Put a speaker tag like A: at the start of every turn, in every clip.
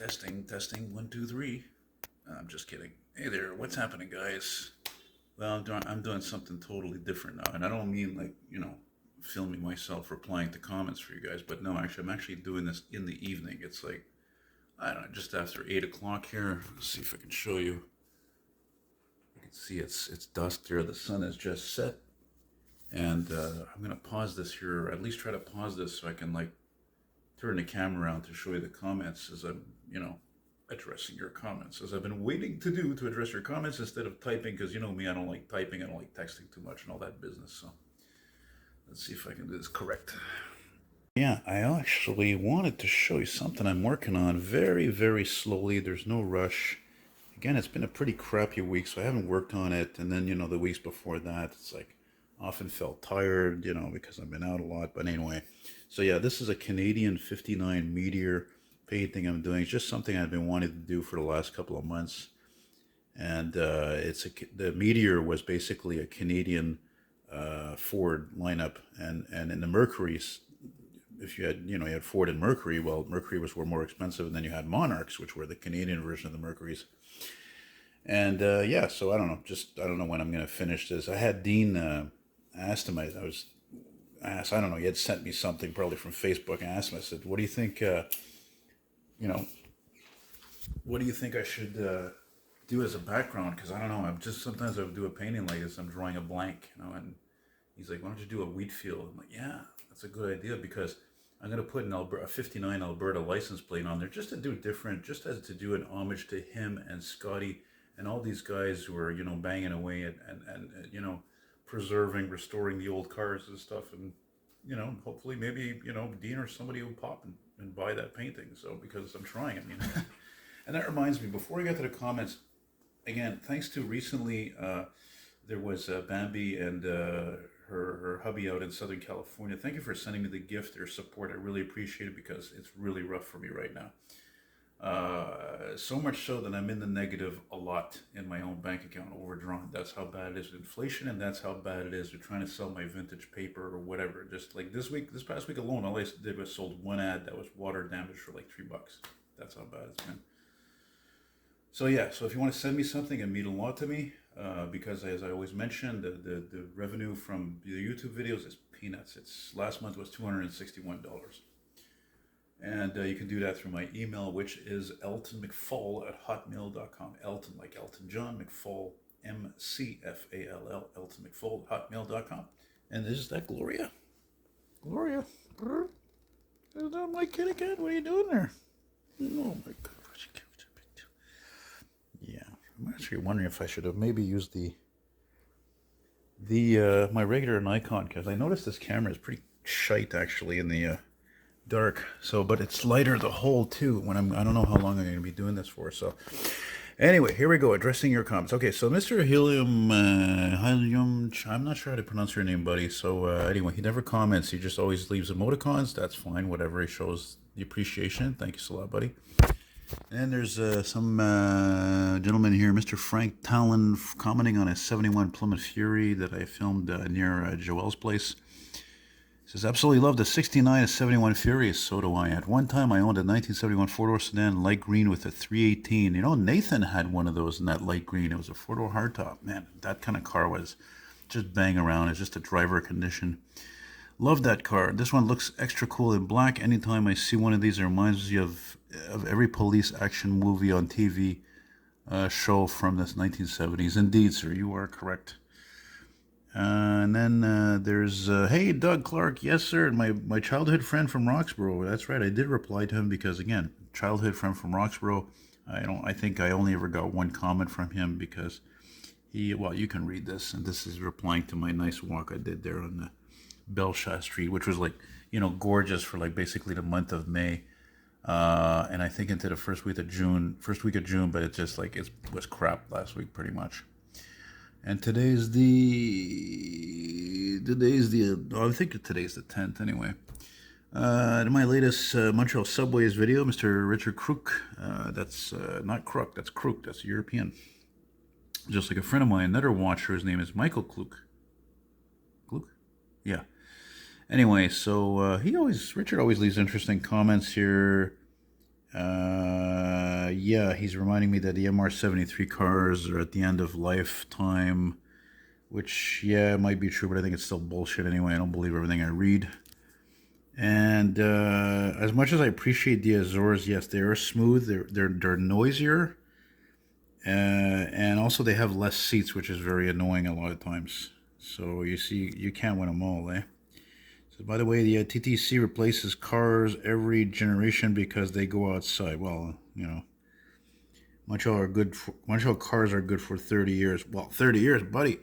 A: Testing, testing, one, two, three. I'm just kidding. Hey there, what's happening, guys? Well, I'm doing something totally different now, and I don't mean like filming myself replying to comments for you guys, but no, actually, I'm actually doing this in the evening. It's like I don't know, just after 8 o'clock here. Let's see if I can show you. You can see it's dusk here. The sun has just set, and I'm gonna pause this here, or at least try to pause this so I can like turn the camera around to show you the comments as I'm, addressing your comments, as I've been waiting to do to address your comments instead of typing, because you know me, I don't like typing, I don't like texting too much and all that business. So let's see if I can do this correct. Yeah, I actually wanted to show you something I'm working on very, very slowly. There's no rush. Again, it's been a pretty crappy week, so I haven't worked on it. And then, the weeks before that, it's like often felt tired, because I've been out a lot. But anyway, so yeah, this is a Canadian 59 Meteor painting I'm doing. It's just something I've been wanting to do for the last couple of months. And the Meteor was basically a Canadian Ford lineup, and in the Mercury's, if you had you had Ford and Mercury, well, Mercury were more expensive, and then you had Monarchs, which were the Canadian version of the Mercury's. And yeah, so I don't know, I don't know when I'm gonna finish this. I had Dean, I asked him, I was asked, I don't know, he had sent me something probably from Facebook, and I asked him, I said, what do you think, what do you think I should do as a background? Because I don't know, sometimes I would do a painting like this, I'm drawing a blank, and he's like, why don't you do a wheat field? I'm like, yeah, that's a good idea, because I'm going to put a 59 Alberta license plate on there just to do different, just as to do an homage to him and Scotty and all these guys who are, banging away and preserving, restoring the old cars and stuff. And, hopefully maybe, Dean or somebody will pop and buy that painting. So, because I'm trying, And that reminds me, before I get to the comments, again, thanks to recently, there was Bambi and her hubby out in Southern California. Thank you for sending me the gift, your support. I really appreciate it, because it's really rough for me right now. So much so that I'm in the negative a lot in my own bank account, overdrawn. That's how bad it is with inflation, and that's how bad it is with trying to sell my vintage paper or whatever. Just like this past week alone, all I did was sold one ad that was water damaged for like $3. That's how bad it's been. So yeah, so if you want to send me something, it means a lot to me, because as I always mention, the revenue from the YouTube videos is peanuts. Last month was $261. And you can do that through my email, which is eltonmcfall@hotmail.com. Elton, like Elton John, McFall, MCFALL, eltonmcfall@hotmail.com. And is that Gloria? Gloria? Is that my kitty cat? What are you doing there? Oh my God. Yeah, I'm actually wondering if I should have maybe used the my regular Nikon, because I noticed this camera is pretty shite actually in the dark. So, but it's lighter the whole too. I don't know how long I'm going to be doing this for. So, anyway, here we go. Addressing your comments. Okay, so Mr. Helium, I'm not sure how to pronounce your name, buddy. So anyway, he never comments. He just always leaves emoticons. That's fine. Whatever. He shows the appreciation. Thank you so much, buddy. And there's some gentleman here, Mr. Frank Talon, commenting on a 71 Plymouth Fury that I filmed near Joel's place. He says, absolutely love the 69 to 71 Fury. So do I. At one time, I owned a 1971 four-door sedan, light green with a 318. Nathan had one of those in that light green. It was a four-door hardtop. Man, that kind of car was just bang around. It's just a driver condition. Love that car. This one looks extra cool in black. Anytime I see one of these, it reminds me of every police action movie on TV show from the 1970s. Indeed, sir, you are correct. And then there's, hey, Doug Clark. Yes, sir. My childhood friend from Roxborough. That's right. I did reply to him because, again, childhood friend from Roxborough. I think I only ever got one comment from him, because well, you can read this. And this is replying to my nice walk I did there on the Belshire Street, which was like, gorgeous for like basically the month of May. And I think into the first week of June, but it just like, it was crap last week pretty much. And I think today's the 10th anyway. My latest Montreal Subways video, Mr. Richard Crook. That's not Crook, that's Crook, that's European. Just like a friend of mine, another watcher, his name is Michael Kluk. Kluk? Yeah. Anyway, so Richard always leaves interesting comments here. Yeah, he's reminding me that the MR73 cars are at the end of lifetime, which, yeah, it might be true, but I think it's still bullshit anyway. I don't believe everything I read. And as much as I appreciate the Azores, yes, they are smooth. They're noisier, and also they have less seats, which is very annoying a lot of times. So you see, you can't win them all, eh? So by the way, the TTC replaces cars every generation because they go outside. Well, Montreal cars are good for 30 years. Well, 30 years, buddy.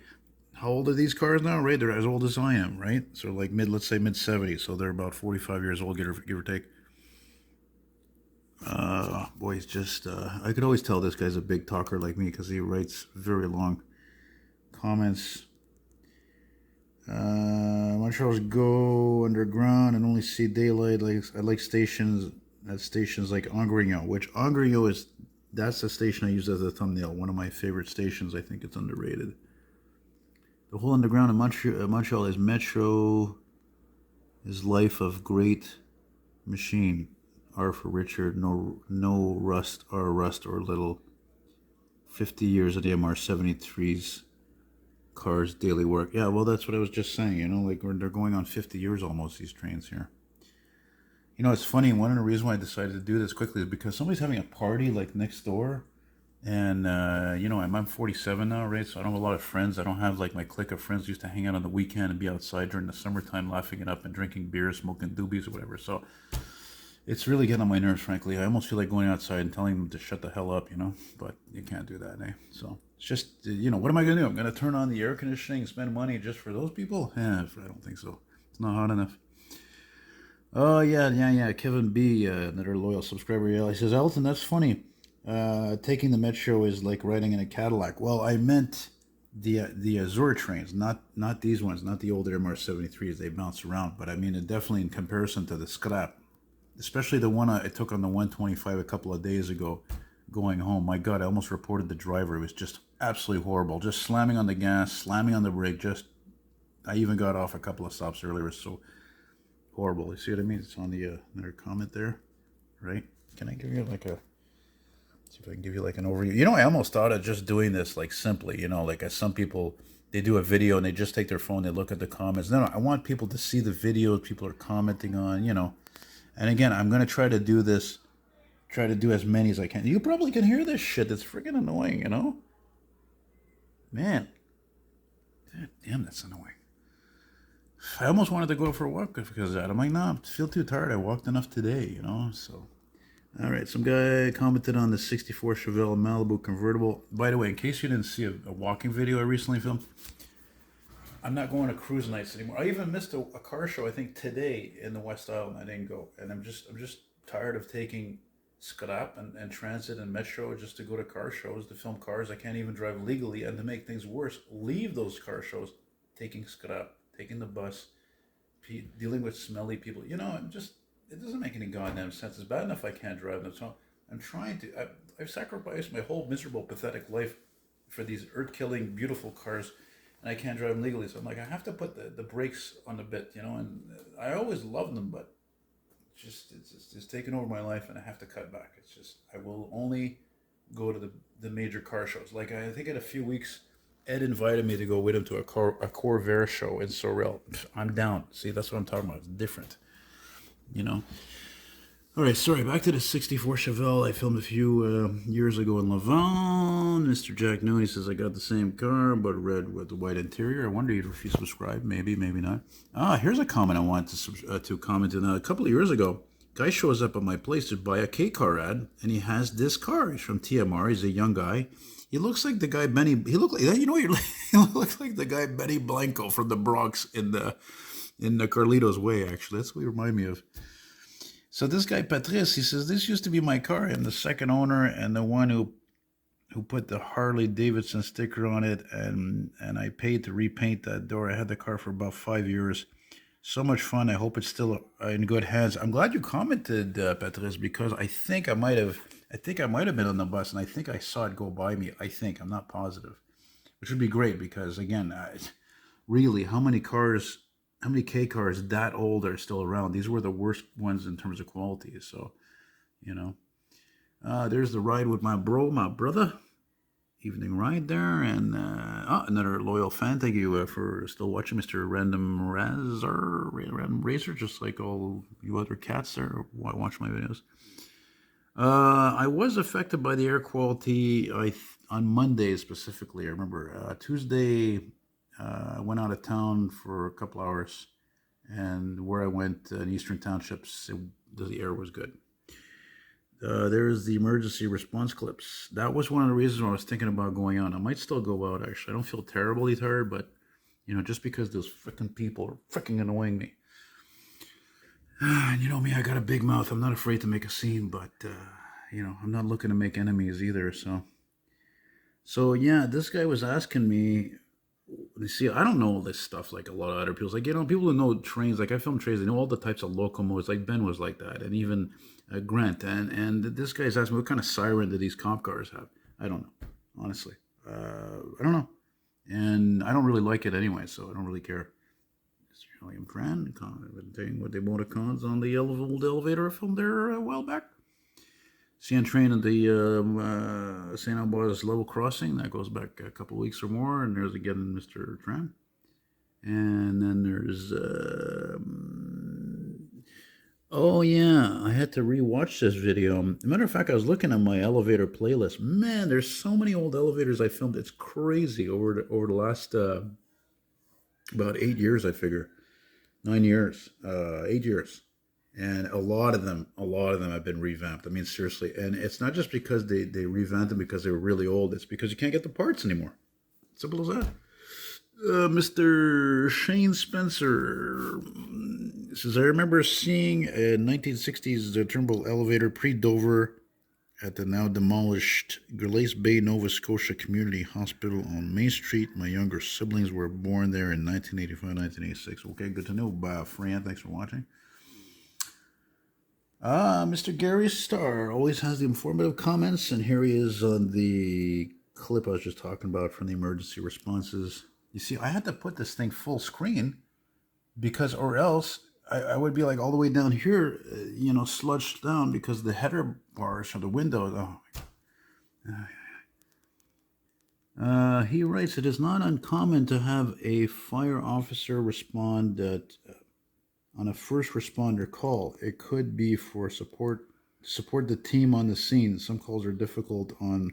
A: How old are these cars now? Right, they're as old as I am, right? So like let's say mid 70s. So they're about 45 years old, give or take. Boy, he's just. I could always tell this guy's a big talker like me because he writes very long comments. Montreal's go underground and only see daylight. Like I like stations at stations like Angrignon, which Angrignon is. That's the station I use as a thumbnail. One of my favorite stations. I think it's underrated. The whole underground in Montreal is Metro. Is life of great machine. R for Richard. No rust. R rust or little. 50 years of the MR73's cars daily work. Yeah, well, that's what I was just saying. Like they're going on 50 years almost, these trains here. It's funny. One of the reasons why I decided to do this quickly is because somebody's having a party like next door. And, I'm 47 now, right? So I don't have a lot of friends. I don't have like my clique of friends who used to hang out on the weekend and be outside during the summertime laughing it up and drinking beer, smoking doobies or whatever. So it's really getting on my nerves, frankly. I almost feel like going outside and telling them to shut the hell up, but you can't do that, eh? So it's just, what am I going to do? I'm going to turn on the air conditioning and spend money just for those people? I don't think so. It's not hot enough. Oh, yeah. Kevin B., another loyal subscriber, he says, Elton, that's funny. Taking the Metro is like riding in a Cadillac. Well, I meant the Azure trains, not these ones, not the older MR73s. They bounce around, but I mean, definitely in comparison to the scrap, especially the one I took on the 125 a couple of days ago, going home. My God, I almost reported the driver. It was just absolutely horrible. Just slamming on the gas, slamming on the brake. I even got off a couple of stops earlier. It was so horrible. You see what I mean? It's on the another comment there, right? Can I give you like a? See if I can give you like an overview. I almost thought of just doing this like simply, like as some people, they do a video and they just take their phone, they look at the comments. No, I want people to see the videos people are commenting on, And again, I'm going to try to do this, try to do as many as I can. You probably can hear this shit. It's freaking annoying, Man. God damn, that's annoying. I almost wanted to go for a walk because of that. I'm like, nah, I feel too tired. I walked enough today, so... All right, some guy commented on the 64 Chevelle Malibu convertible. By the way, in case you didn't see a walking video I recently filmed, I'm not going to cruise nights anymore. I even missed a car show, I think, today in the West Isle, and I didn't go. And I'm just tired of taking scrap and transit and metro just to go to car shows, to film cars. I can't even drive legally, and to make things worse, leave those car shows taking scrap, taking the bus, dealing with smelly people. It doesn't make any goddamn sense. It's bad enough I can't drive them. So I'm trying to. I've sacrificed my whole miserable, pathetic life for these earth-killing, beautiful cars, and I can't drive them legally. So I'm like, I have to put the brakes on the bit, And I always loved them, but it's taken over my life, and I have to cut back. It's just I will only go to the major car shows. Like I think in a few weeks, Ed invited me to go with him to a Corvair show in Sorel. I'm down. See, that's what I'm talking about. It's different. All right, sorry, back to the 64 Chevelle I filmed a few years ago in Laval. Mr. Jack Nooney says, I got the same car, but red with the white interior. I wonder if you subscribe. Maybe not. Here's a comment I want to comment on. A couple of years ago, guy shows up at my place to buy a K-car ad, and he has this car. He's from TMR. He's a young guy. He looks like the guy Benny. He looks like he looks like the guy Benny Blanco from the Bronx in the Carlitos Way. Actually, that's what he reminded me of. So this guy Patrice, he says, this used to be my car. I'm the second owner and the one who put the Harley Davidson sticker on it, and I paid to repaint that door. I had the car for about 5 years. So much fun. I hope it's still in good hands. I'm glad you commented, Patrice, because I think I might have been on the bus, and I think I saw it go by me. I'm not positive, which would be great because again, really, how many K cars that old are still around? These were the worst ones in terms of quality. So, There's the ride with my brother. Evening ride there, and another loyal fan. Thank you for still watching, Mr. Random Razor, just like all you other cats there watch my videos. I was affected by the air quality on Monday specifically. I remember Tuesday, I went out of town for a couple hours, and where I went in Eastern Townships, the air was good. There's the emergency response clips. That was one of the reasons I was thinking about going out. I might still go out, actually. I don't feel terribly tired, but, just because those freaking people are freaking annoying me. And you know me, I got a big mouth. I'm not afraid to make a scene, but, I'm not looking to make enemies either, so. So, yeah, this guy was asking me, you see, I don't know all this stuff like a lot of other people. Like, people who know trains, like I film trains, they know all the types of locomotives. Like Ben was like that, and even Grant. And this guy's asking me, what kind of siren do these cop cars have? I don't know, honestly. I don't know. And I don't really like it anyway, so I don't really care. Mr. William Brand, commenting what the emoticons on the old elevator I filmed there a while back. CN train at the St. Albar's level crossing. That goes back a couple weeks or more. And there's again Mr. Tram. And then there's... oh, yeah. I had to rewatch this video. As a matter of fact, I was looking at my elevator playlist. Man, there's so many old elevators I filmed. It's crazy over the last about 8 years, I figure. 9 years. 8 years. And a lot of them have been revamped. I mean, seriously. And it's not just because they revamped them because they were really old. It's because you can't get the parts anymore. Simple as that. Mr. Shane Spencer says, I remember seeing a 1960s Turnbull elevator pre-Dover at the now demolished Glace Bay, Nova Scotia Community Hospital on Main Street. My younger siblings were born there in 1985, 1986. Okay, good to know. Fran, thanks for watching. Mr. Gary Starr always has the informative comments, and here he is on the clip I was just talking about from the emergency responses. You see, I had to put this thing full screen because, or else I would be like all the way down here, sludged down because the header bars or the window. Oh. He writes, it is not uncommon to have a fire officer respond on a first responder call. It could be for support the team on the scene. Some calls are difficult on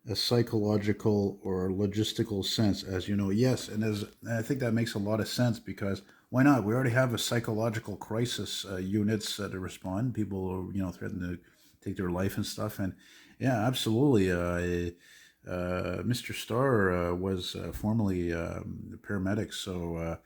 A: a psychological or logistical sense, as you know. Yes, and I think that makes a lot of sense because why not? We already have a psychological crisis units to respond. People are, threaten to take their life and stuff. And yeah, absolutely. Mr. Starr was formerly a paramedic, so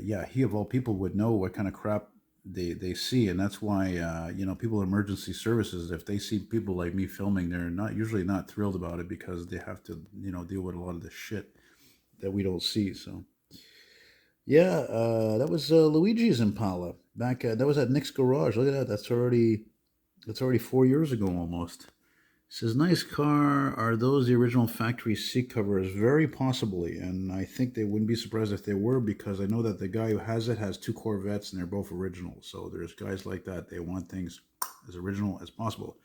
A: yeah, he of all people would know what kind of crap they see, and that's why people in emergency services, if they see people like me filming, they're usually not thrilled about it because they have to deal with a lot of the shit that we don't see. So yeah, that was Luigi's Impala back. That was at Nick's garage. Look at that. That's already 4 years ago almost. Says, nice car. Are those the original factory seat covers? Very possibly, and I think they wouldn't be surprised if they were, because I know that the guy who has it has 2 Corvettes and they're both original. So there's guys like that. They want things as original as possible.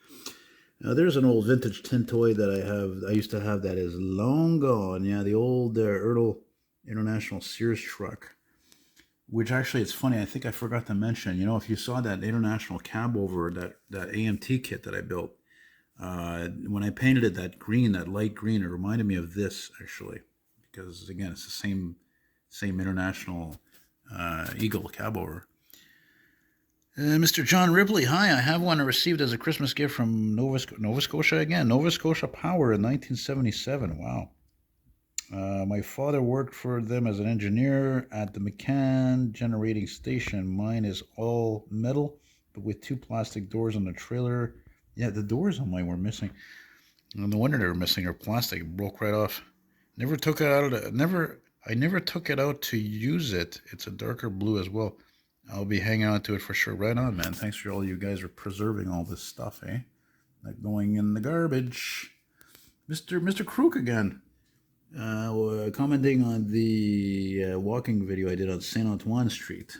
A: Now there's an old vintage tin toy that I used to have that is long gone. Yeah, the old Ertl International Sears truck, which actually, it's funny. I think I forgot to mention, if you saw that International cab over that AMT kit that I built, when I painted it that light green, it reminded me of this actually, because again, it's the same International Eagle cab over. Mr. John Ripley, hi. I have one I received as a Christmas gift from Nova Scotia again. Nova Scotia Power in 1977. Wow. My father worked for them as an engineer at the McCann generating station. Mine is all metal, but with 2 plastic doors on the trailer. Yeah, the doors on mine were missing. No wonder they were missing. They're plastic. It broke right off. Never took it out I never took it out to use it. It's a darker blue as well. I'll be hanging on to it for sure. Right on, man. Thanks for all you guys are preserving all this stuff, eh? Not going in the garbage. Mr. Crook again. Commenting on the walking video I did on Saint Antoine Street.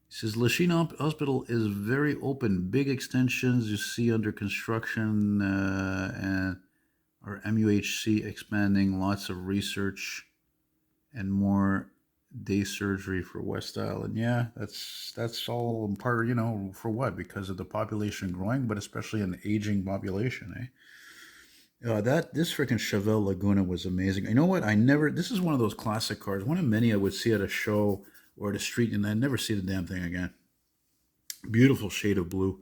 A: He says Lachine Hospital is very open, big extensions you see under construction, and our MUHC expanding, lots of research and more day surgery for West Island. Yeah, that's all part, for what? Because of the population growing, but especially an aging population, eh? That this freaking Chevelle Laguna was amazing. You know what? I never. This is one of those classic cars. One of many I would see at a show or at a street, and I'd never see the damn thing again. Beautiful shade of blue.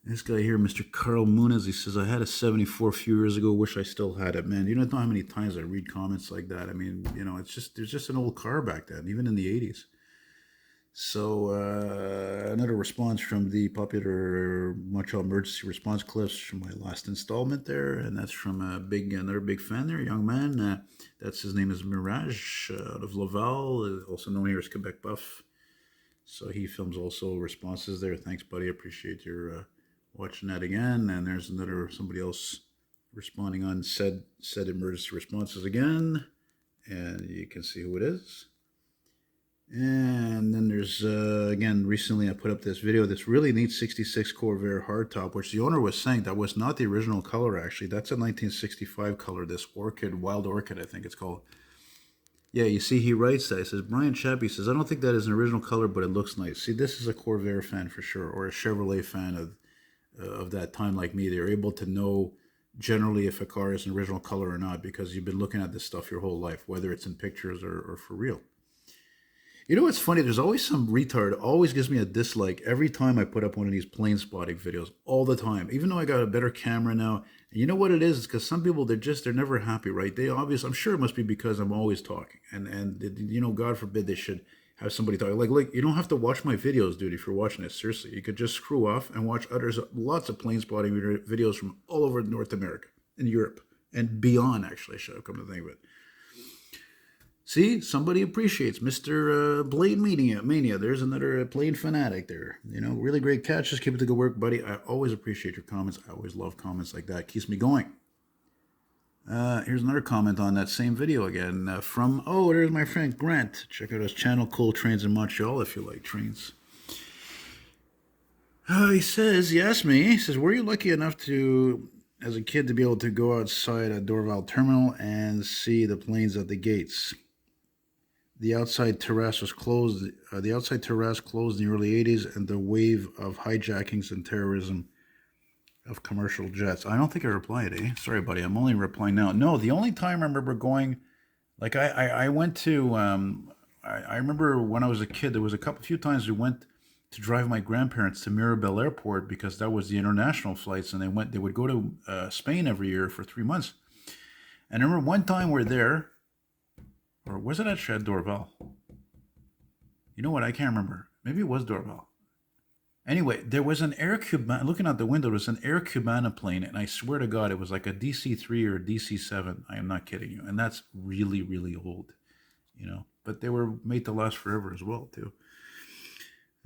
A: This guy here, Mr. Carl Muniz, he says, I had a 74 a few years ago. Wish I still had it, man. You don't know how many times I read comments like that. I mean, it's just, there's just an old car back then, even in the 80s. So, another response from the popular Montreal Emergency Response clips from my last installment there. And that's from another big fan there, young man. That's his name is Mirage out of Laval, also known here as Quebec Buff. So he films also responses there. Thanks, buddy. I appreciate your watching that again. And there's somebody else responding on said emergency responses again, and you can see who it is. And then there's again, recently I put up this video, this really neat 66 Corvair hardtop, which the owner was saying that was not the original color. Actually, that's a 1965 color, this orchid, wild orchid, I think it's called. Yeah, you see, he writes that. He says, Brian Chappie says, I don't think that is an original color, but it looks nice. See, this is a Corvair fan for sure, or a Chevrolet fan of that time like me. They're able to know generally if a car is an original color or not because you've been looking at this stuff your whole life, whether it's in pictures or for real. You know what's funny? There's always some retard always gives me a dislike every time I put up one of these plane spotting videos, all the time, even though I got a better camera now. And you know what it is? It's because some people, they're never happy, right? They obviously, I'm sure it must be because I'm always talking. And God forbid they should have somebody talk. Like, you don't have to watch my videos, dude, if you're watching it. Seriously, you could just screw off and watch others, lots of plane spotting videos from all over North America and Europe and beyond, actually, I should have come to think of it. See, somebody appreciates Mr. Blade Mania. There's another Blade fanatic there. Really great catch. Just keep it to good work, buddy. I always appreciate your comments. I always love comments like that. Keeps me going. Here's another comment on that same video again from, there's my friend Grant. Check out his channel, Cool Trains in Montreal, if you like trains. He says, he asked me, he says, were you lucky enough to, as a kid, to be able to go outside a Dorval terminal and see the planes at the gates? The outside terrace was closed. The outside terrace closed in the early 80s, and the wave of hijackings and terrorism of commercial jets. I don't think I replied, eh? Sorry, buddy. I'm only replying now. No, the only time I remember going, like I went to, I remember when I was a kid, there was a few times we went to drive my grandparents to Mirabel Airport because that was the international flights, and they would go to Spain every year for 3 months. And I remember one time we're there. Or was it actually at Dorval? You know what? I can't remember. Maybe it was Dorval. Anyway, there was an Air Cubana. Looking out the window, there was an Air Cubana plane, and I swear to God, it was like a DC-3 or a DC-7. I am not kidding you. And that's really, really old, But they were made to last forever as well, too.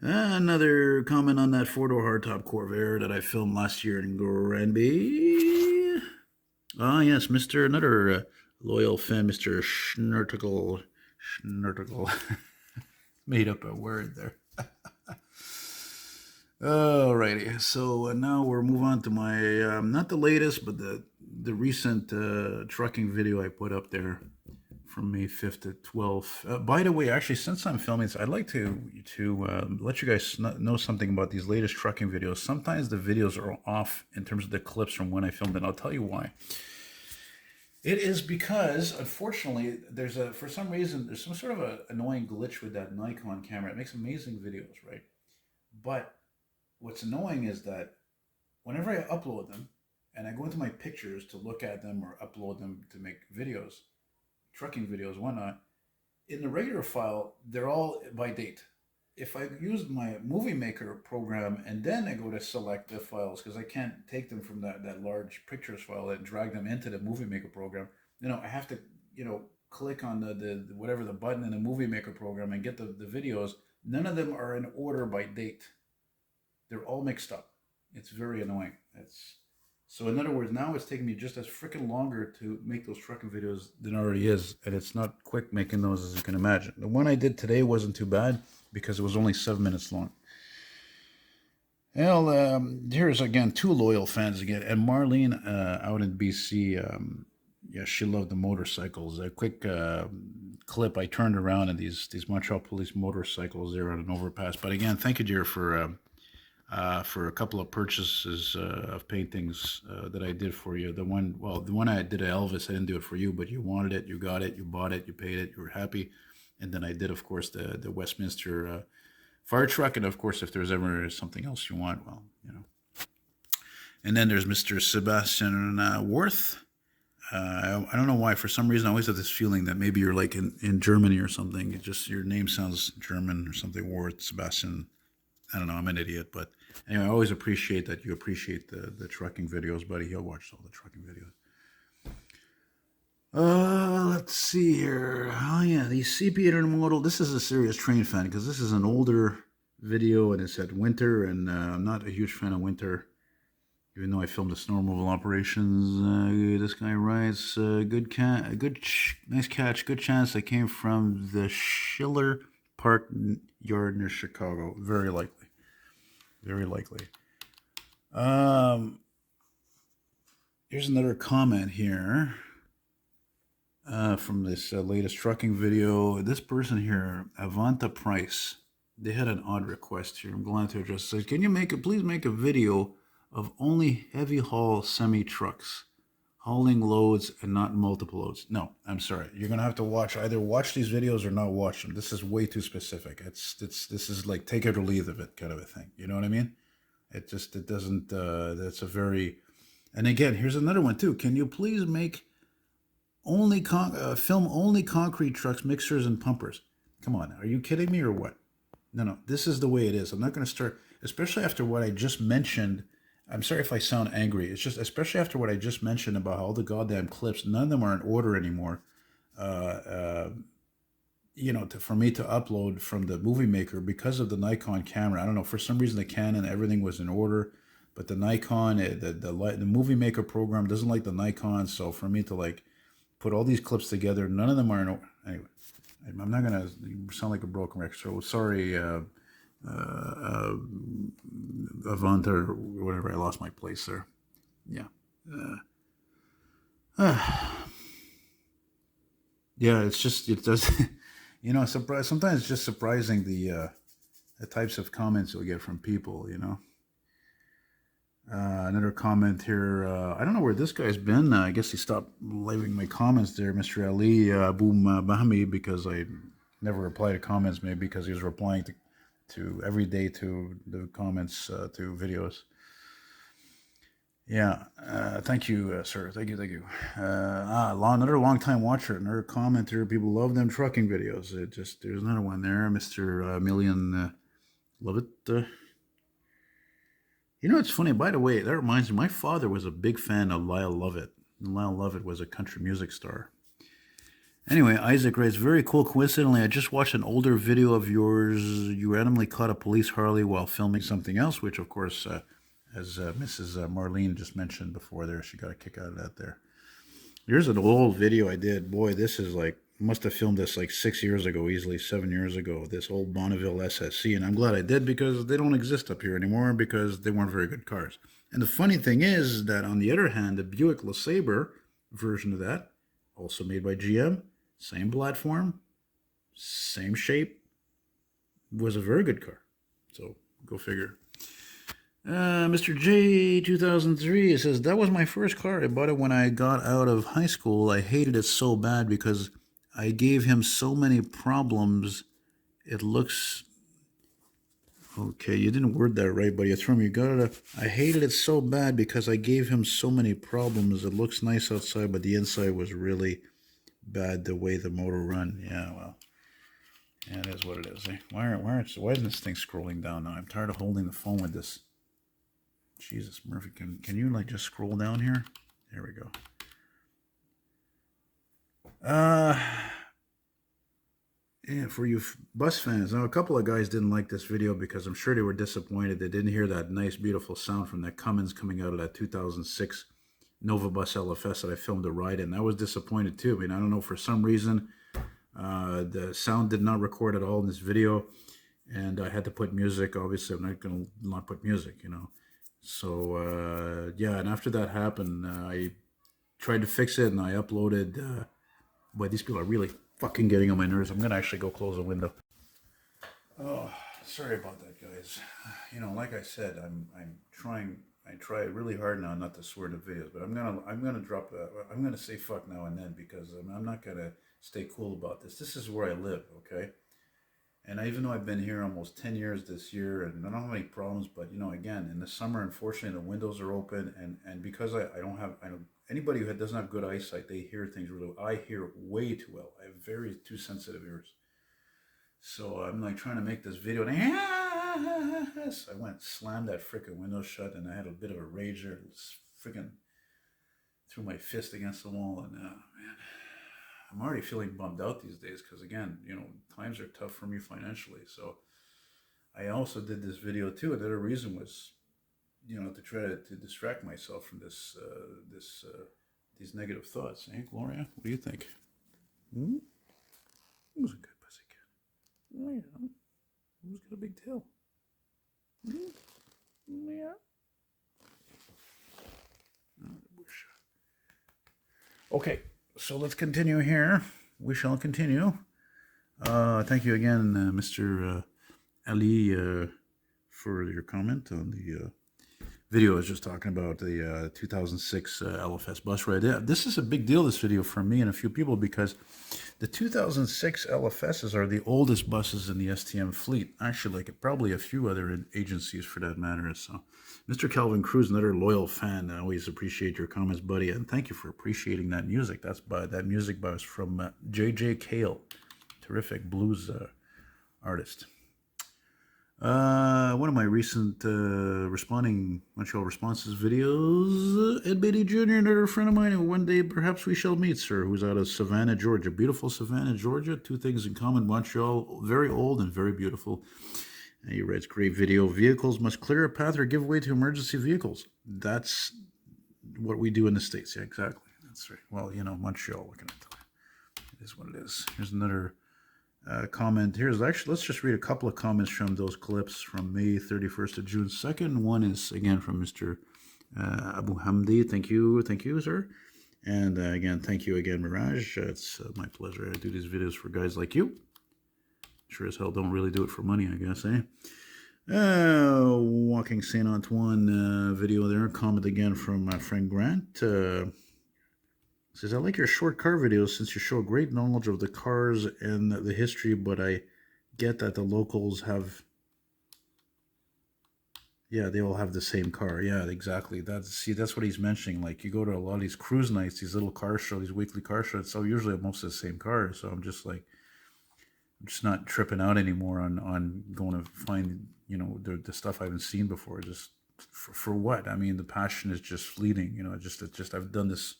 A: Another comment on that four-door hardtop Corvair that I filmed last year in Granby. Ah, yes, another loyal fan, Mr. Schnurticle. Made up a word there. Alrighty, so now we'll move on to my, not the latest, but the recent trucking video I put up there from May 5th to 12th. By the way, actually, since I'm filming this, I'd like to let you guys know something about these latest trucking videos. Sometimes the videos are off in terms of the clips from when I filmed it. I'll tell you why. It is because, unfortunately, for some reason, there's some sort of an annoying glitch with that Nikon camera. It makes amazing videos, right? But what's annoying is that whenever I upload them, and I go into my pictures to look at them or upload them to make videos, trucking videos, whatnot, in the regular file, they're all by date. If I use my Movie Maker program and then I go to select the files, because I can't take them from that large pictures file and drag them into the Movie Maker program, I have to, click on the whatever the button in the Movie Maker program and get the videos. None of them are in order by date. They're all mixed up. It's very annoying. So in other words, now it's taking me just as freaking longer to make those trucking videos than it already is, and it's not quick making those, as you can imagine. The one I did today wasn't too bad because it was only 7 minutes long. Well, here's again two loyal fans again, and Marlene out in BC. Yeah, she loved the motorcycles. A quick clip. I turned around and these Montreal police motorcycles there on an overpass. But again, thank you, dear, for a couple of purchases of paintings that I did for you. The one I did at Elvis, I didn't do it for you, but you wanted it, you got it, you bought it, you paid it, you were happy. And then I did, of course, the Westminster fire truck, and of course, if there's ever something else you want, well, you know. And then there's Mr. Sebastian Worth. I don't know why. For some reason, I always have this feeling that maybe you're like in Germany or something. It just your name sounds German or something. Worth, Sebastian. I don't know. I'm an idiot, but anyway, I always appreciate that you appreciate the trucking videos, buddy. He'll watch all the trucking videos. Let's see here. Oh yeah, the CP Intermodal. This is a serious train fan because this is an older video and it's at winter, and I'm not a huge fan of winter. Even though I filmed the snow removal operations, this guy writes, nice catch, good chance that came from the Schiller Park yard near Chicago. Very likely, very likely. Here's another comment here from this latest trucking video. This person here, Avanta Price, they had an odd request here. I'm glad to address. It says, can you please make a video of only heavy haul semi trucks hauling loads and not multiple loads? No, I'm sorry. You're gonna have to either watch these videos or not watch them. This is way too specific. This is like take it or leave of it kind of a thing. You know what I mean? It doesn't. That's a very. And again, here's another one too. Can you please make film only concrete trucks, mixers, and pumpers? Come on, are you kidding me or what? No. This is the way it is. I'm not going to start, especially after what I just mentioned. I'm sorry if I sound angry. It's just, especially after what I just mentioned about all the goddamn clips, none of them are in order anymore. For me to upload from the movie maker because of the Nikon camera. I don't know, for some reason the Canon, everything was in order, but the Nikon, the movie maker program doesn't like the Nikon. So for me to like put all these clips together, none of them are in order. Anyway, I'm not gonna sound like a broken record. So sorry, Avant or whatever. I lost my place there. Yeah. Yeah, it does. Sometimes it's just surprising the types of comments you'll get from people. Another comment here. I don't know where this guy's been. I guess he stopped leaving my comments there, Mr. Ali Boom Bahami, because I never reply to comments. Maybe because he was replying to every day to the comments to videos. Yeah. Thank you, sir. Thank you. Another long time watcher. Another commenter. People love them trucking videos. There's another one there, Mr. Million. Love it. It's funny, by the way, that reminds me, my father was a big fan of Lyle Lovett. And Lyle Lovett was a country music star. Anyway, Isaac writes, very cool. Coincidentally, I just watched an older video of yours. You randomly caught a police Harley while filming something else, which, of course, as Mrs. Marlene just mentioned before there, she got a kick out of that there. Here's an old video I did. Boy, this is like, must have filmed this like 6 years ago, easily 7 years ago, this old Bonneville SSC. And I'm glad I did because they don't exist up here anymore because they weren't very good cars. And the funny thing is that on the other hand, the Buick LeSabre version of that, also made by GM, same platform, same shape, was a very good car. So go figure. Mr. J 2003, it says, that was my first car. I bought it when I got out of high school. I hated it so bad because I gave him so many problems. It looks... Okay, you didn't word that right, but you threw me. I hated it so bad because I gave him so many problems. It looks nice outside, but the inside was really bad the way the motor run. Yeah, well, yeah, it is what it is. Eh? Why isn't this thing scrolling down now? I'm tired of holding the phone with this. Jesus, Murphy, can you like just scroll down here? There we go. Yeah, for you bus fans. Now, a couple of guys didn't like this video because I'm sure they were disappointed. They didn't hear that nice, beautiful sound from that Cummins coming out of that 2006 Nova Bus LFS that I filmed a ride in. I was disappointed too. I mean, I don't know, for some reason, the sound did not record at all in this video, and I had to put music. Obviously, I'm not going to not put music, you know. So, yeah, and after that happened, I tried to fix it and I uploaded. Boy, these people are really fucking getting on my nerves. I'm gonna actually go close the window. Oh, sorry about that, guys. You know, like I said, I'm trying. I try really hard now not to swear in the videos, but I'm gonna drop. I'm gonna say fuck now and then because I'm not gonna stay cool about this. This is where I live, okay? And even though I've been here almost 10 years this year and I don't have any problems, but you know, again, in the summer, unfortunately, the windows are open and because I don't have, I don't, anybody who doesn't have good eyesight, they hear things really well. I hear way too well. I have very too sensitive ears. So I'm like trying to make this video and I went, slammed that freaking window shut and I had a bit of a rager. Freaking threw my fist against the wall and man. I'm already feeling bummed out these days because, again, you know, times are tough for me financially. So I also did this video too. And the other reason was, you know, to try to distract myself from these negative thoughts. Hey, Gloria, what do you think? Hmm? Who's a good pussy cat? Oh, yeah. Who's got a big tail? Hmm? Yeah. Okay. So let's continue here. We shall continue. Thank you again, Mr. Ali, for your comment on the video I was just talking about, the 2006 LFS bus ride. Yeah, this is a big deal, this video, for me and a few people, because the 2006 LFSs are the oldest buses in the STM fleet. Actually, like probably a few other agencies for that matter. So, Mr. Calvin Cruz, another loyal fan. I always appreciate your comments, buddy, and thank you for appreciating that music. That music was from J.J. Cale, terrific blues artist. One of my recent Montreal responses videos, Ed Beatty Jr., another friend of mine, and one day perhaps we shall meet, sir, who's out of Savannah, Georgia. Beautiful Savannah, Georgia. Two things in common: Montreal, very old and very beautiful. And he writes, great video. Vehicles must clear a path or give way to emergency vehicles. That's what we do in the States. Yeah, exactly. That's right. Well, you know, Montreal, what can I tell you? It is what it is. Here's another comment. Here's actually, let's just read a couple of comments from those clips from May 31st to June 2nd. One is again from Mr. Abu Hamdi. Thank you, sir. And again, thank you again, Mirage. It's my pleasure. I do these videos for guys like you. Sure as hell don't really do it for money, I guess, eh? Walking Saint Antoine video there. Comment again from my friend Grant. Says, I like your short car videos since you show great knowledge of the cars and the history, but I get that the locals have, yeah, they all have the same car. Yeah, exactly. That's what he's mentioning. Like, you go to a lot of these cruise nights, these little car shows, these weekly car shows, so usually most of the same cars. So I'm just like, I'm just not tripping out anymore on going to find, you know, the stuff I haven't seen before. Just for what? I mean, the passion is just fleeting. You know, it's just I've done this.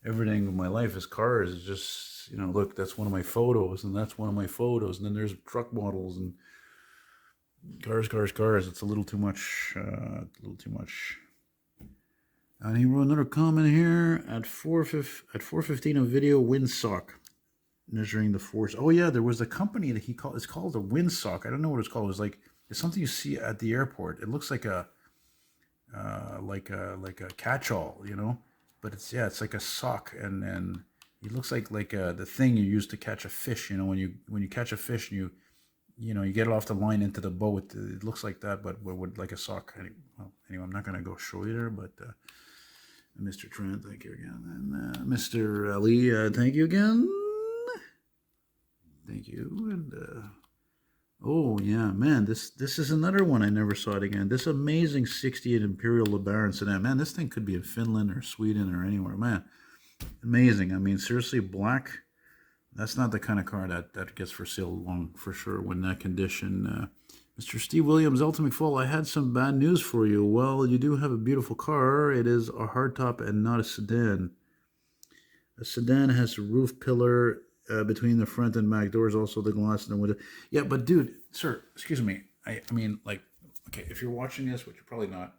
A: Everything in my life is cars. Is just, you know, look, that's one of my photos, and that's one of my photos, and then there's truck models and cars. It's a little too much. And he wrote another comment here at 4:15 a video windsock measuring the force. Oh yeah, there was a company that it's called a windsock. I don't know what it's called. It's something you see at the airport. It looks like a catch-all, you know. But it's like a sock, and it looks like the thing you use to catch a fish. You know, when you catch a fish and you know you get it off the line into the boat, it looks like that, but with like a sock. Anyway, I'm not gonna go show you there, but Mr. Trent, thank you again, and Mr. Ali, thank you again, thank you, and oh yeah, man, this is another one I never saw it again. This amazing 68 Imperial LeBaron sedan. Man, this thing could be in Finland or Sweden or anywhere. Man, amazing. I mean, seriously, black. That's not the kind of car that gets for sale long for sure when that condition. Mr. Steve Williams, eltonmcfall, I had some bad news for you. Well, you do have a beautiful car. It is a hardtop and not a sedan. A sedan has a roof pillar between the front and back doors, also the glass and the window. Yeah, but dude, sir, excuse me. I mean, like, okay, if you're watching this, which you're probably not,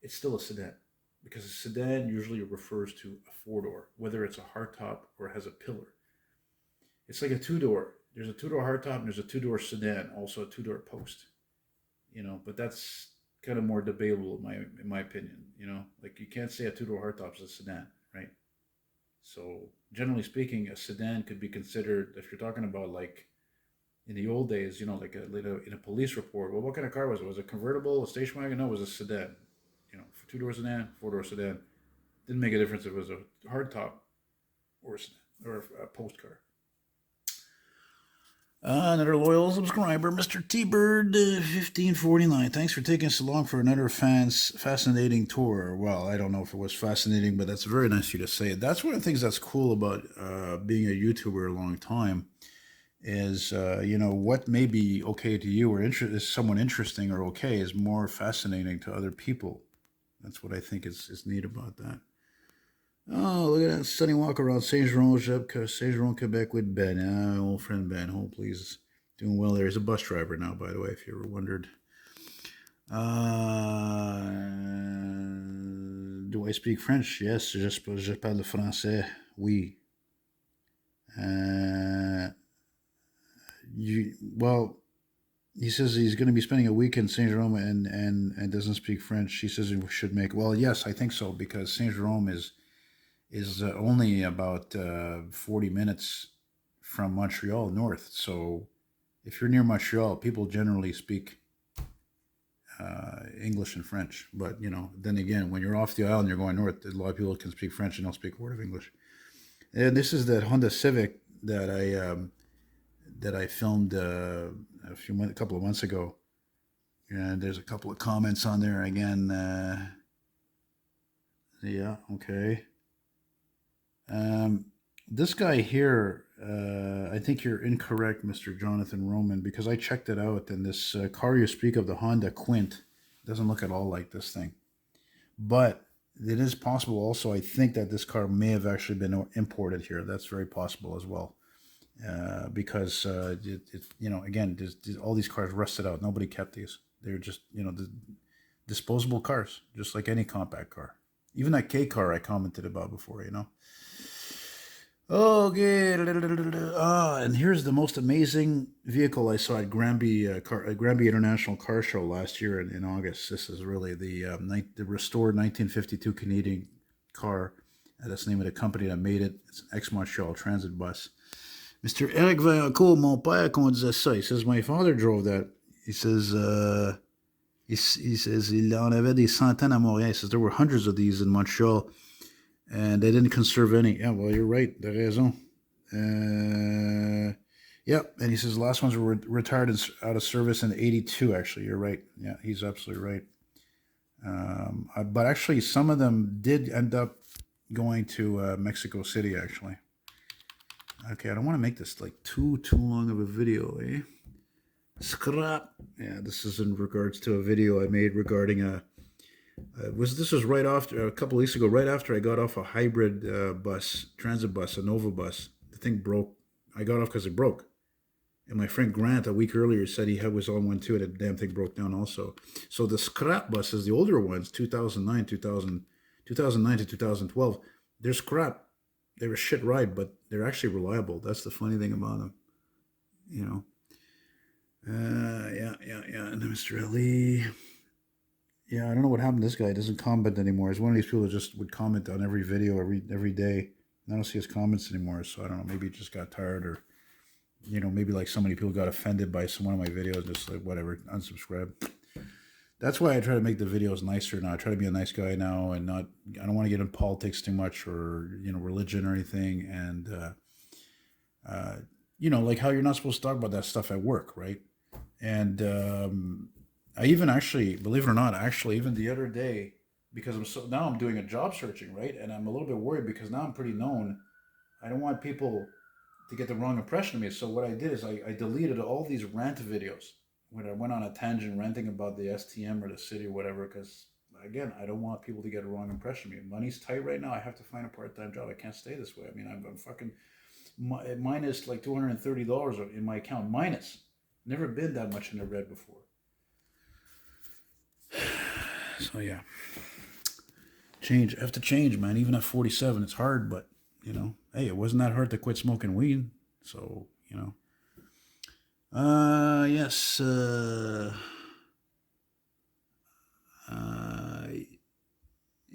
A: it's still a sedan because a sedan usually refers to a four door, whether it's a hardtop or has a pillar. It's like a two door. There's a two door hardtop and there's a two door sedan, also a two door post. But that's kind of more debatable in my opinion. Like you can't say a two door hardtop is a sedan, right? So generally speaking, a sedan could be considered if you're talking about like in the old days, like in a police report. Well, what kind of car was it? Was it a convertible, a station wagon? No, it was a sedan. For two door sedan, four door sedan. Didn't make a difference if it was a hardtop or a sedan or a post car. Another loyal subscriber, Mr. T-Bird, 1549. Thanks for taking us along for another fascinating tour. Well, I don't know if it was fascinating, but that's very nice of you to say. That's one of the things that's cool about being a YouTuber a long time is, what may be okay to you or is someone interesting or okay is more fascinating to other people. That's what I think is neat about that. Oh, look at that sunny walk around Saint-Jean, Quebec with Ben. Old friend Ben. Oh, please. Doing well there. He's a bus driver now, by the way, if you ever wondered. Do I speak French? Yes, je parle français. Oui. Well, he says he's going to be spending a week in Saint Jerome and doesn't speak French. He says he should make. Well, yes, I think so because Saint Jerome is only about 40 minutes from Montreal north. So if you're near Montreal, people generally speak English and French. But then again, when you're off the island, you're going north. A lot of people can speak French and don't speak a word of English. And this is that Honda Civic that I filmed a couple of months ago. And there's a couple of comments on there again. Yeah, okay. This guy here, I think you're incorrect, Mr. Jonathan Roman, because I checked it out, and this car you speak of, the Honda Quint, doesn't look at all like this thing. But it is possible also, I think that this car may have actually been imported here. That's very possible as well. Because, again, all these cars rusted out. Nobody kept these. They're just, disposable cars, just like any compact car. Even that K car I commented about before, Okay. And here's the most amazing vehicle I saw at Granby International Car Show last year in August. This is really the restored 1952 Canadian car. That's the name of the company that made it. It's an ex-Montreal transit bus. Mr. Eric Vaillancourt, mon père conduisait ça. He says, my father drove that. He says, he says, il en avait des centaines à Montréal. He says, there were hundreds of these in Montreal. And they didn't conserve any. Yeah, well, you're right. T'as raison. Yeah, and he says the last ones were retired out of service in '82. Actually, you're right. Yeah, he's absolutely right. But actually, some of them did end up going to Mexico City. Actually. Okay, I don't want to make this like too long of a video, eh? Scrap. Yeah, this is in regards to a video I made regarding this was right after a couple of weeks ago, right after I got off a hybrid transit bus, a Nova bus. The thing broke. I got off because it broke. And my friend Grant a week earlier said he was on one too, and the damn thing broke down also. So the scrap buses, the older ones, 2009 to 2012, they're scrap. They were shit ride, but they're actually reliable. That's the funny thing about them, Yeah. And then Mr. Ali. Yeah, I don't know what happened to this guy. He doesn't comment anymore. He's one of these people that just would comment on every video every day. I don't see his comments anymore, so I don't know. Maybe he just got tired, or maybe like so many people got offended by one of my videos, just like whatever, unsubscribe. That's why I try to make the videos nicer now. I try to be a nice guy now, and I don't want to get in politics too much, or religion or anything. And like how you're not supposed to talk about that stuff at work, right? And I even actually, believe it or not, even the other day, because now I'm doing a job searching, right? And I'm a little bit worried because now I'm pretty known. I don't want people to get the wrong impression of me. So what I did is I deleted all these rant videos when I went on a tangent ranting about the STM or the city or whatever, because again, I don't want people to get a wrong impression of me. Money's tight right now. I have to find a part-time job. I can't stay this way. I mean, I'm fucking minus like $230 in my account. Minus. Never been that much in the red before. So yeah, change. I have to change, man. Even at 47, it's hard, but you know, hey, it wasn't that hard to quit smoking weed. So you know. Yes.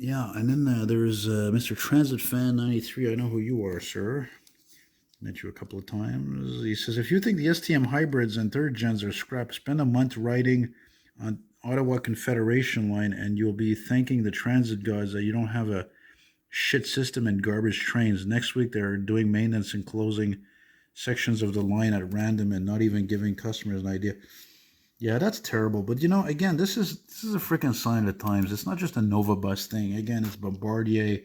A: Yeah, and then there's Mr. Transit Fan 93. I know who you are, sir. Met you a couple of times. He says, if you think the STM hybrids and third gens are scrap, spend a month riding on Ottawa Confederation line and you'll be thanking the transit gods that you don't have a shit system and garbage trains. Next week they're doing maintenance and closing sections of the line at random and not even giving customers an idea. Yeah, that's terrible. But you know, again, this is a freaking sign of the times. It's not just a Nova Bus thing. Again, it's Bombardier,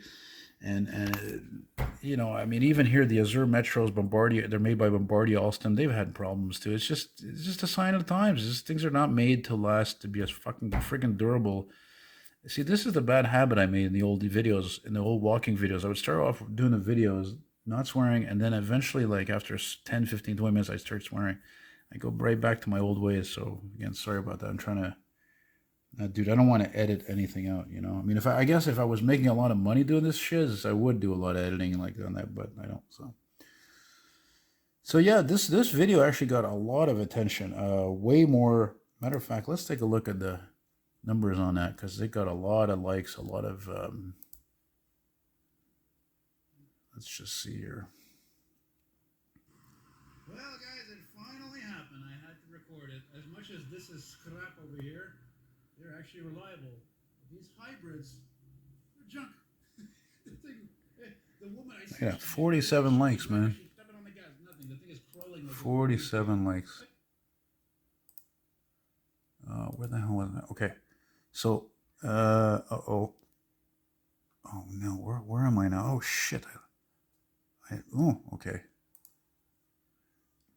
A: and you know, I mean, even here, the Azure Metros, Bombardier, they're made by Bombardier, Alstom. They've had problems too. It's just a sign of the times. Things are not made to last, to be as fucking freaking durable. See, this is the bad habit I made in the old videos, in the old walking videos. I would start off doing the videos, not swearing, and then eventually, like after 10, 15, 20 minutes, I start swearing. I go right back to my old ways. So again, sorry about that. I'm trying to, dude, I don't want to edit anything out, you know? I mean, I guess if I was making a lot of money doing this shiz, I would do a lot of editing like on that, but I don't, So yeah, this video actually got a lot of attention, way more. Matter of fact, let's take a look at the numbers on that, because it got a lot of likes, a lot of, let's just see here.
B: Well, guys, it finally happened. I had to record it. As much as this is crap over here, they're actually reliable. These hybrids, they're junk. The thing, the woman I see.
A: Yeah, 47 likes, man.
B: Stepping on the gas, nothing. The thing is crawling.
A: 47 likes. Where the hell was that? Okay, so, oh no, where am I now? Oh shit. Oh, okay.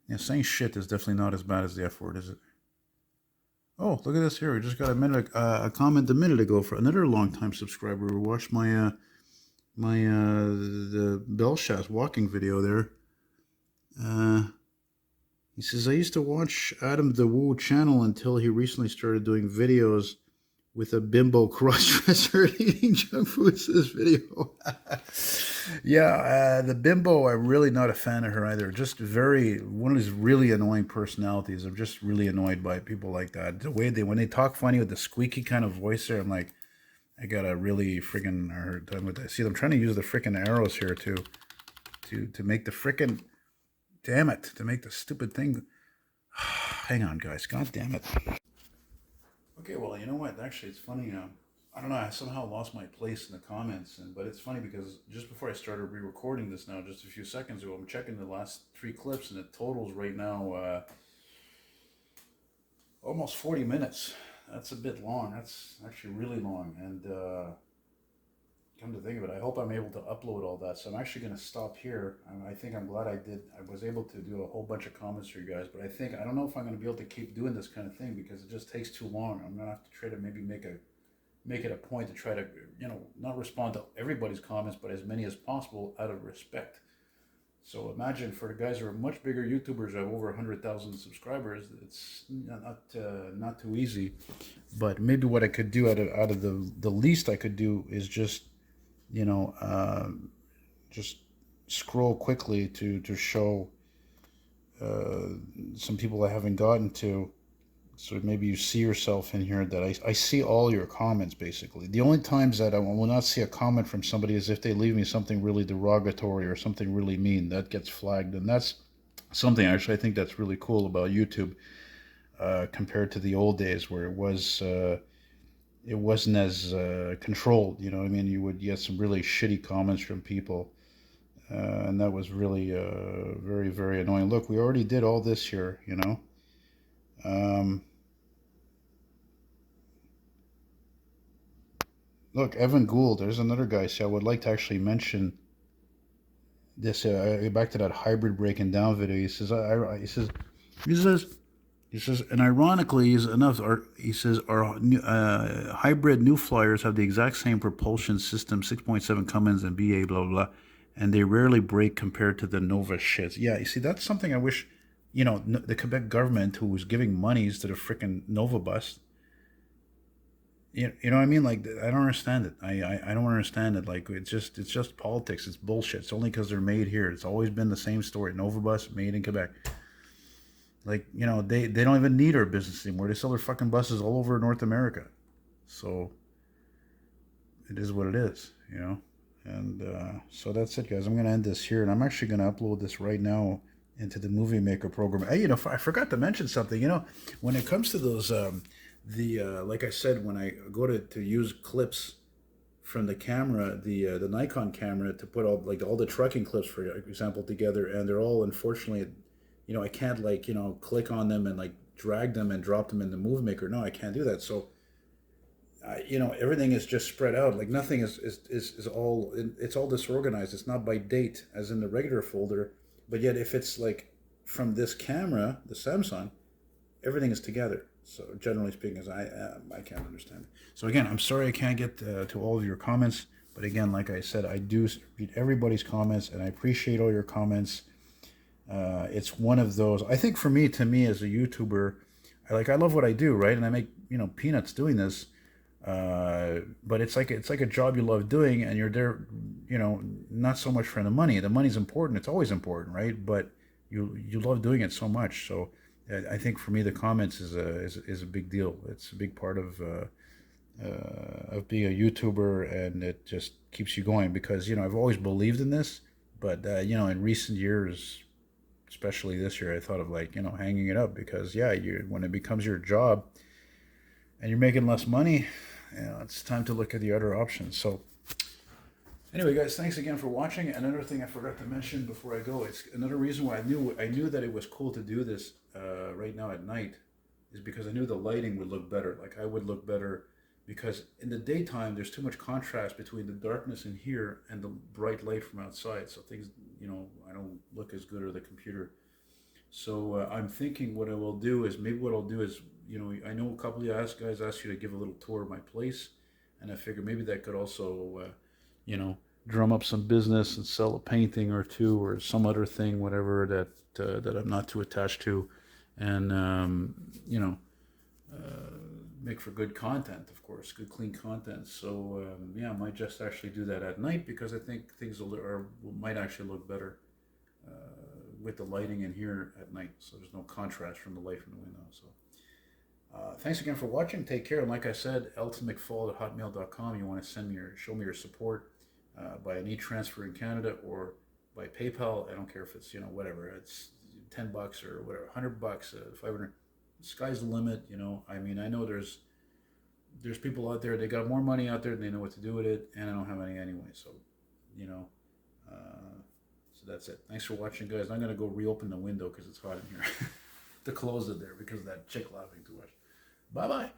A: Yeah, saying shit is definitely not as bad as the F word, is it? Oh, look at this here. We just got a comment a minute ago for another long-time subscriber who watched my the Belshast walking video there. He says, I used to watch Adam the Woo channel until he recently started doing videos with a bimbo cross-dresser eating junk food. This video. Yeah, the bimbo, I'm really not a fan of her either. Just one of these really annoying personalities. I'm just really annoyed by people like that. The way when they talk funny with the squeaky kind of voice there, I'm like, I got a really friggin' hard time with that. See, I'm trying to use the frickin' arrows here to make the frickin', damn it, to make the stupid thing. Hang on, guys, god damn it. Okay, well, you know what? Actually, it's funny. I don't know. I somehow lost my place in the comments, but it's funny because just before I started re-recording this now, just a few seconds ago, I'm checking the last 3 clips, and it totals right now almost 40 minutes. That's a bit long. That's actually really long. And come to think of it, I hope I'm able to upload all that. So I'm actually going to stop here. I think I'm glad I was able to do a whole bunch of comments for you guys. But I don't know if I'm going to be able to keep doing this kind of thing because it just takes too long. I'm going to have to try to maybe make it a point to try to, not respond to everybody's comments, but as many as possible out of respect. So imagine for the guys who are much bigger YouTubers who have over 100,000 subscribers, it's not too easy. But maybe what I could do out of the least I could do is just, just scroll quickly to show some people I haven't gotten to. So maybe you see yourself in here that I see all your comments, basically. The only times that I will not see a comment from somebody is if they leave me something really derogatory or something really mean. That gets flagged. And that's something, actually, I think that's really cool about YouTube compared to the old days where it wasn't as controlled. You know what I mean? You would get some really shitty comments from people. And that was really very, very annoying. Look, we already did all this here, Look, Evan Gould, there's another guy. See, I would like to actually mention this. Back to that hybrid breaking down video. He says, and ironically, he says, our hybrid new flyers have the exact same propulsion system, 6.7 Cummins and BA, blah, blah, blah. and they rarely break compared to the Nova shits. Yeah, you see, that's something I wish, the Quebec government, who was giving monies to the freaking Nova bus, you know what I mean? Like, I don't understand it. I don't understand it. Like, it's just politics. It's bullshit. It's only because they're made here. It's always been the same story. Nova bus made in Quebec. Like, they don't even need our business anymore. They sell their fucking buses all over North America. So it is what it is. And so that's it, guys. I'm gonna end this here, and I'm actually gonna upload this right now into the Movie Maker program. Hey, I forgot to mention something. When it comes to those, like I said, when I go to use clips from the camera, the Nikon camera, to put all the trucking clips, for example, together, and they're all, unfortunately, I can't, like, click on them and, like, drag them and drop them in the Movie Maker. No, I can't do that. So everything is just spread out. Like, nothing is all, it's all disorganized. It's not by date as in the regular folder, but yet if it's like from this camera, the Samsung, everything is together. So generally speaking, I can't understand it. So again, I'm sorry I can't get to all of your comments, but again, like I said, I do read everybody's comments, and I appreciate all your comments. It's one of those. I think for me, as a YouTuber, I love what I do, right? And I make peanuts doing this. But it's like a job you love doing, and you're there, not so much for the money. The money's important; it's always important, right? But you love doing it so much. So I think for me, the comments is a big deal. It's a big part of being a YouTuber, and it just keeps you going, because I've always believed in this, but in recent years, especially this year, I thought of, like, hanging it up, because when it becomes your job and you're making less money, it's time to look at the other options. So anyway, guys, thanks again for watching. Another thing I forgot to mention before I go, it's another reason why I knew that it was cool to do this right now at night, is because I knew the lighting would look better. Like, I would look better, because in the daytime there's too much contrast between the darkness in here and the bright light from outside. So things, I don't look as good, or the computer. So I'm thinking what I'll do is, I know a couple of guys asked you to give a little tour of my place, and I figured maybe that could also, drum up some business and sell a painting or two, or some other thing, whatever that I'm not too attached to, and make for good content, of course, good clean content. So I might just actually do that at night, because I think things might actually look better with the lighting in here at night, so there's no contrast from the light from the window. So thanks again for watching. Take care. And like I said, eltonmcfall@hotmail.com. You want to show me your support by an e-transfer in Canada, or by PayPal. I don't care if it's whatever. It's $10 or whatever, $100, $500. Sky's the limit. I mean, I know there's people out there. They got more money out there than they know what to do with it, and I don't have any anyway. So So that's it. Thanks for watching, guys. I'm going to go reopen the window because it's hot in here. To close it there because of that chick laughing too much. Bye-bye.